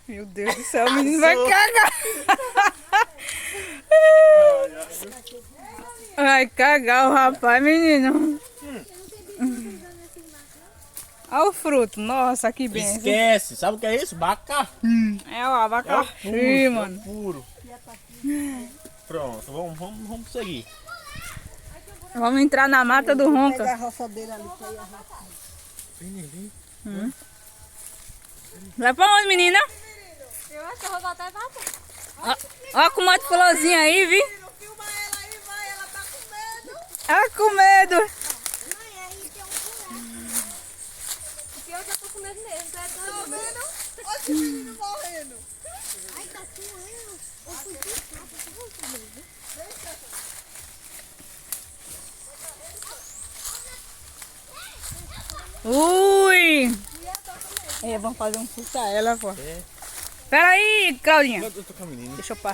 Meu Deus do céu, o menino vai cagar. Vai cagar o rapaz, menino. Olha o fruto. Nossa, que benção. Esquece. Sabe o que é isso? Abacaxi. É o abacaxi, mano. Puro. Pronto, vamos seguir. Vamos entrar na mata do Pegar a Ronca. roçadeira ali pra ir a roça. Vem. Vai pra onde, menina? Eu acho que eu vou botar e bater. Ó com uma florzinha aí, viu? Filma ela aí, vai, ela tá com medo. Ah, com medo. Mãe, aí tem um buraco. Pior que eu tô com medo mesmo. Tá vendo? Olha esse menino morrendo. Ai, tá doendo. Eu fui piscar, tô com medo. Ui! É, vamos fazer um susto a ela, pô. Pera aí, Claudinha. Eu tô com a menina. Deixa eu passar.